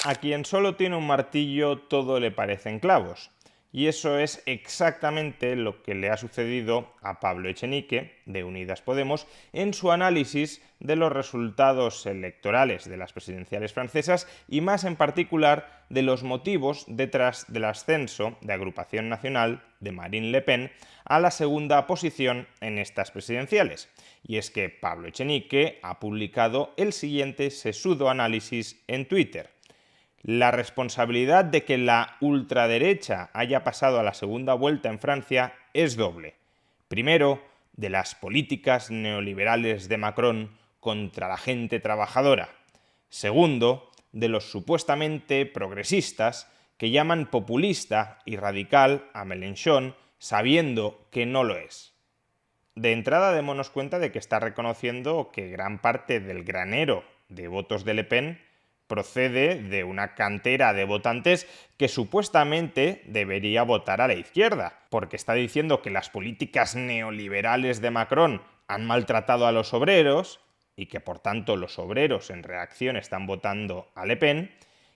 A quien solo tiene un martillo todo le parecen clavos. Y eso es exactamente lo que le ha sucedido a Pablo Echenique, de Unidas Podemos, en su análisis de los resultados electorales de las presidenciales francesas y más en particular de los motivos detrás del ascenso de Agrupación Nacional de Marine Le Pen a la segunda posición en estas presidenciales. Y es que Pablo Echenique ha publicado el siguiente sesudo análisis en Twitter. La responsabilidad de que la ultraderecha haya pasado a la segunda vuelta en Francia es doble. Primero, de las políticas neoliberales de Macron contra la gente trabajadora. Segundo, de los supuestamente progresistas que llaman populista y radical a Mélenchon sabiendo que no lo es. De entrada, démonos cuenta de que está reconociendo que gran parte del granero de votos de Le Pen procede de una cantera de votantes que supuestamente debería votar a la izquierda, porque está diciendo que las políticas neoliberales de Macron han maltratado a los obreros y que por tanto los obreros en reacción están votando a Le Pen,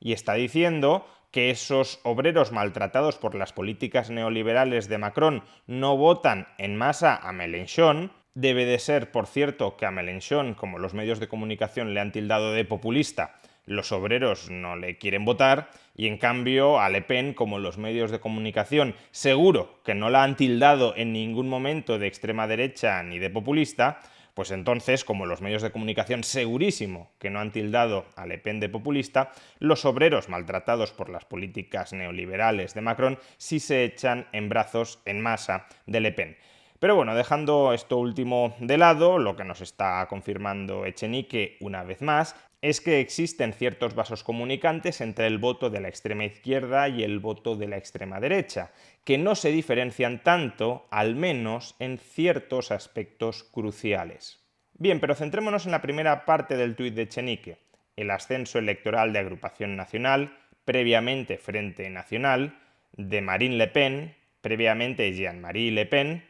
y está diciendo que esos obreros maltratados por las políticas neoliberales de Macron no votan en masa a Mélenchon. Debe de ser, por cierto, que a Mélenchon, como los medios de comunicación le han tildado de populista, los obreros no le quieren votar, y en cambio a Le Pen, como los medios de comunicación seguro que no la han tildado en ningún momento de extrema derecha ni de populista, pues entonces, como los medios de comunicación segurísimo que no han tildado a Le Pen de populista, los obreros maltratados por las políticas neoliberales de Macron sí se echan en brazos en masa de Le Pen. Pero bueno, dejando esto último de lado, lo que nos está confirmando Echenique una vez más es que existen ciertos vasos comunicantes entre el voto de la extrema izquierda y el voto de la extrema derecha, que no se diferencian tanto, al menos en ciertos aspectos cruciales. Bien, pero centrémonos en la primera parte del tuit de Echenique, el ascenso electoral de Agrupación Nacional, previamente Frente Nacional, de Marine Le Pen, previamente Jean-Marie Le Pen,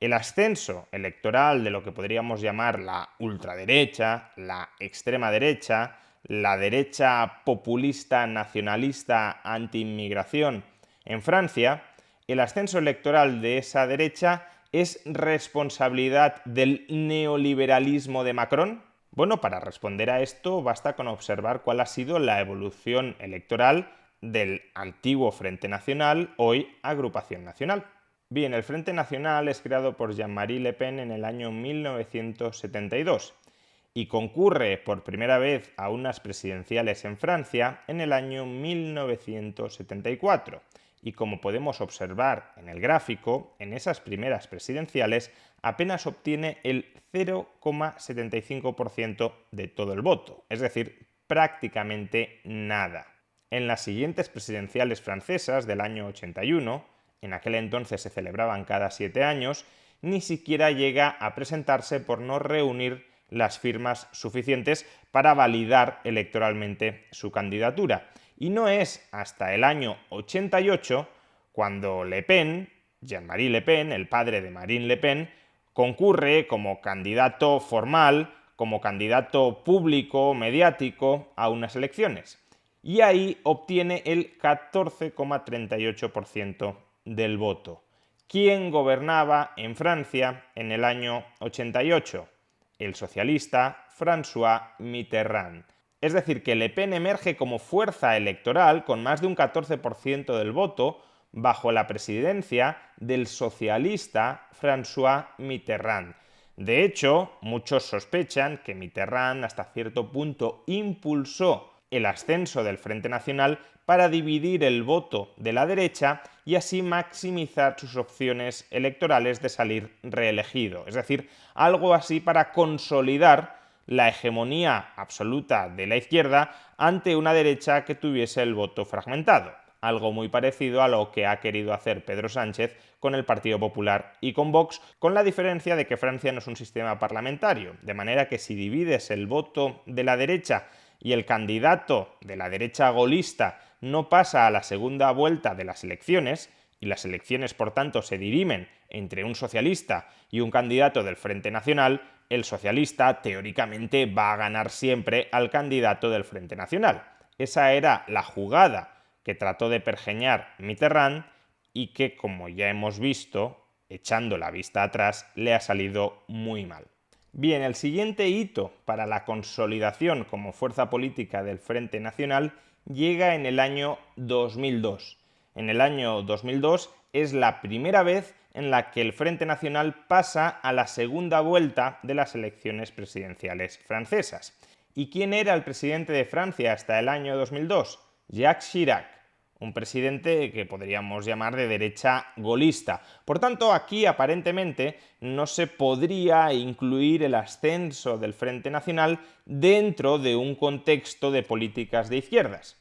el ascenso electoral de lo que podríamos llamar la ultraderecha, la extrema derecha, la derecha populista, nacionalista, anti-inmigración en Francia, el ascenso electoral de esa derecha es responsabilidad del neoliberalismo de Macron. Bueno, para responder a esto basta con observar cuál ha sido la evolución electoral del antiguo Frente Nacional, hoy Agrupación Nacional. Bien, el Frente Nacional es creado por Jean-Marie Le Pen en el año 1972 y concurre por primera vez a unas presidenciales en Francia en el año 1974. Y como podemos observar en el gráfico, en esas primeras presidenciales apenas obtiene el 0,75% de todo el voto, es decir, prácticamente nada. En las siguientes presidenciales francesas del año 81, en aquel entonces se celebraban cada 7 años, ni siquiera llega a presentarse por no reunir las firmas suficientes para validar electoralmente su candidatura. Y no es hasta el año 88 cuando Le Pen, Jean-Marie Le Pen, el padre de Marine Le Pen, concurre como candidato formal, como candidato público, mediático, a unas elecciones. Y ahí obtiene el 14,38% del voto. ¿Quién gobernaba en Francia en el año 88? El socialista François Mitterrand. Es decir, que Le Pen emerge como fuerza electoral con más de un 14% del voto bajo la presidencia del socialista François Mitterrand. De hecho, muchos sospechan que Mitterrand hasta cierto punto impulsó el ascenso del Frente Nacional para dividir el voto de la derecha y así maximizar sus opciones electorales de salir reelegido. Es decir, algo así para consolidar la hegemonía absoluta de la izquierda ante una derecha que tuviese el voto fragmentado. Algo muy parecido a lo que ha querido hacer Pedro Sánchez con el Partido Popular y con Vox, con la diferencia de que Francia no es un sistema parlamentario, de manera que si divides el voto de la derecha y el candidato de la derecha golista no pasa a la segunda vuelta de las elecciones, y las elecciones por tanto se dirimen entre un socialista y un candidato del Frente Nacional, el socialista teóricamente va a ganar siempre al candidato del Frente Nacional. Esa era la jugada que trató de pergeñar Mitterrand y que, como ya hemos visto, echando la vista atrás, le ha salido muy mal. Bien, el siguiente hito para la consolidación como fuerza política del Frente Nacional llega en el año 2002. En el año 2002 es la primera vez en la que el Frente Nacional pasa a la segunda vuelta de las elecciones presidenciales francesas. ¿Y quién era el presidente de Francia hasta el año 2002? Jacques Chirac, un presidente que podríamos llamar de derecha golista. Por tanto, aquí aparentemente no se podría incluir el ascenso del Frente Nacional dentro de un contexto de políticas de izquierdas.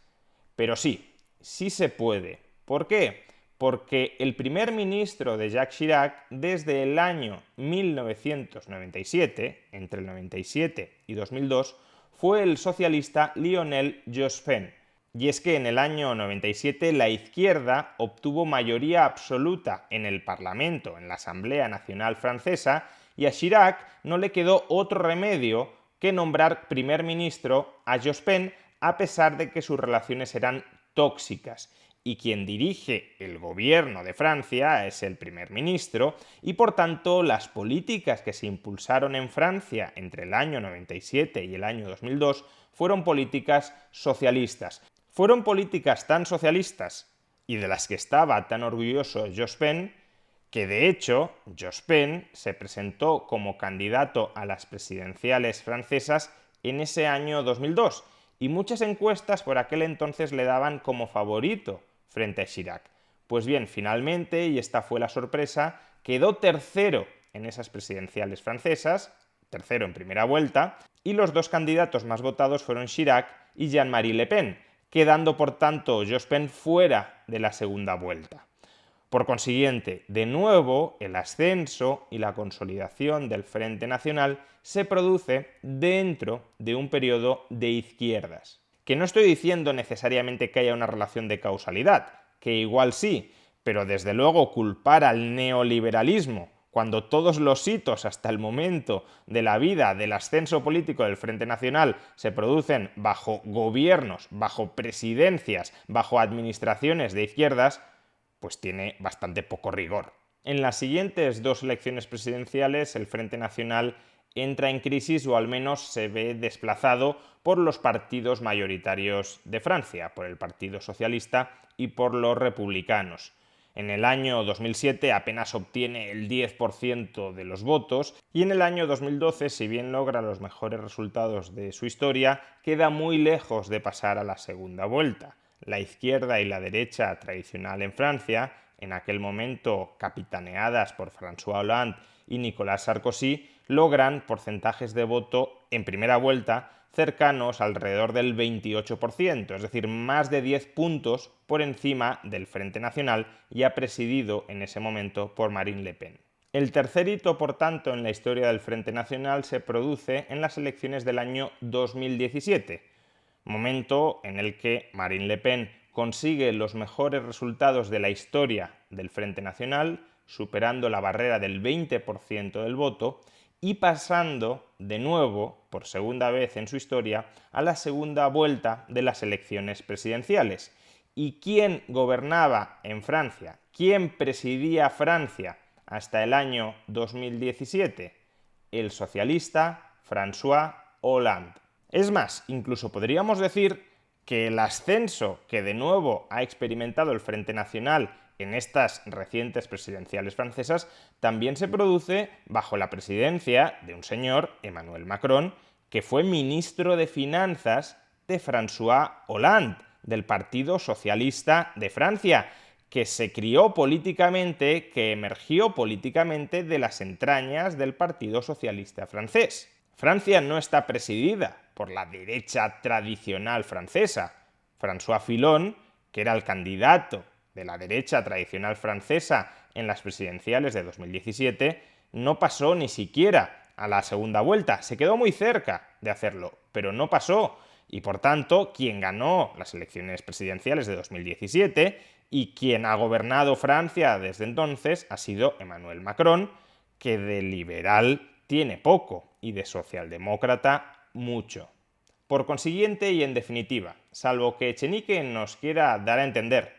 Pero sí, sí se puede. ¿Por qué? Porque el primer ministro de Jacques Chirac desde el año 1997, entre el 97 y 2002, fue el socialista Lionel Jospin. Y es que en el año 97 la izquierda obtuvo mayoría absoluta en el Parlamento, en la Asamblea Nacional Francesa, y a Chirac no le quedó otro remedio que nombrar primer ministro a Jospin, a pesar de que sus relaciones eran tóxicas. Y quien dirige el gobierno de Francia es el primer ministro, y por tanto las políticas que se impulsaron en Francia entre el año 97 y el año 2002 fueron políticas socialistas. Fueron políticas tan socialistas y de las que estaba tan orgulloso Jospin, que de hecho Jospin se presentó como candidato a las presidenciales francesas en ese año 2002, y muchas encuestas por aquel entonces le daban como favorito frente a Chirac. Pues bien, finalmente, y esta fue la sorpresa, quedó tercero en esas presidenciales francesas, tercero en primera vuelta, y los dos candidatos más votados fueron Chirac y Jean-Marie Le Pen, quedando por tanto Jospin fuera de la segunda vuelta. Por consiguiente, de nuevo, el ascenso y la consolidación del Frente Nacional se produce dentro de un periodo de izquierdas. Que no estoy diciendo necesariamente que haya una relación de causalidad, que igual sí, pero desde luego culpar al neoliberalismo cuando todos los hitos hasta el momento de la vida del ascenso político del Frente Nacional se producen bajo gobiernos, bajo presidencias, bajo administraciones de izquierdas, pues tiene bastante poco rigor. En las siguientes dos elecciones presidenciales, el Frente Nacional entra en crisis, o al menos se ve desplazado por los partidos mayoritarios de Francia, por el Partido Socialista y por los republicanos. En el año 2007 apenas obtiene el 10% de los votos, y en el año 2012, si bien logra los mejores resultados de su historia, queda muy lejos de pasar a la segunda vuelta. La izquierda y la derecha tradicional en Francia, en aquel momento capitaneadas por François Hollande y Nicolas Sarkozy, logran porcentajes de voto en primera vuelta cercanos alrededor del 28%, es decir, más de 10 puntos por encima del Frente Nacional, ya presidido en ese momento por Marine Le Pen. El tercer hito, por tanto, en la historia del Frente Nacional se produce en las elecciones del año 2017, momento en el que Marine Le Pen consigue los mejores resultados de la historia del Frente Nacional, superando la barrera del 20% del voto y pasando de nuevo, por segunda vez en su historia, a la segunda vuelta de las elecciones presidenciales. ¿Y quién gobernaba en Francia? ¿Quién presidía Francia hasta el año 2017? El socialista François Hollande. Es más, incluso podríamos decir que el ascenso que de nuevo ha experimentado el Frente Nacional en estas recientes presidenciales francesas también se produce bajo la presidencia de un señor, Emmanuel Macron, que fue ministro de Finanzas de François Hollande, del Partido Socialista de Francia, que se crió políticamente, que emergió políticamente de las entrañas del Partido Socialista francés. Francia no está presidida por la derecha tradicional francesa. François Fillon, que era el candidato de la derecha tradicional francesa en las presidenciales de 2017, no pasó ni siquiera a la segunda vuelta. Se quedó muy cerca de hacerlo, pero no pasó. Y por tanto, quien ganó las elecciones presidenciales de 2017 y quien ha gobernado Francia desde entonces ha sido Emmanuel Macron, que de liberal tiene poco y de socialdemócrata mucho. Por consiguiente y en definitiva, salvo que Echenique nos quiera dar a entender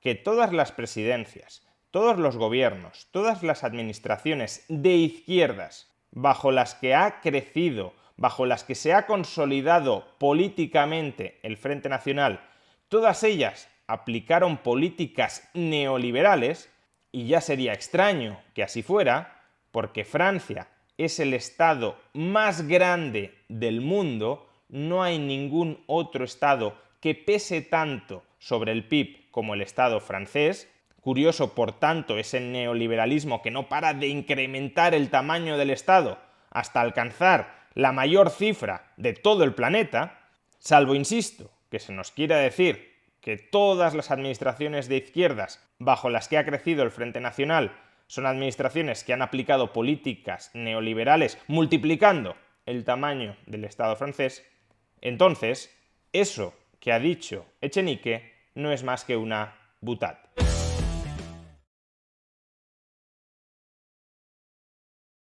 que todas las presidencias, todos los gobiernos, todas las administraciones de izquierdas bajo las que ha crecido, bajo las que se ha consolidado políticamente el Frente Nacional, todas ellas aplicaron políticas neoliberales, y ya sería extraño que así fuera, porque Francia es el estado más grande del mundo, no hay ningún otro estado que pese tanto sobre el PIB como el estado francés. Curioso, por tanto, ese neoliberalismo que no para de incrementar el tamaño del estado hasta alcanzar la mayor cifra de todo el planeta, salvo, insisto, que se nos quiera decir que todas las administraciones de izquierdas bajo las que ha crecido el Frente Nacional son administraciones que han aplicado políticas neoliberales multiplicando el tamaño del Estado francés, entonces eso que ha dicho Echenique no es más que una boutade.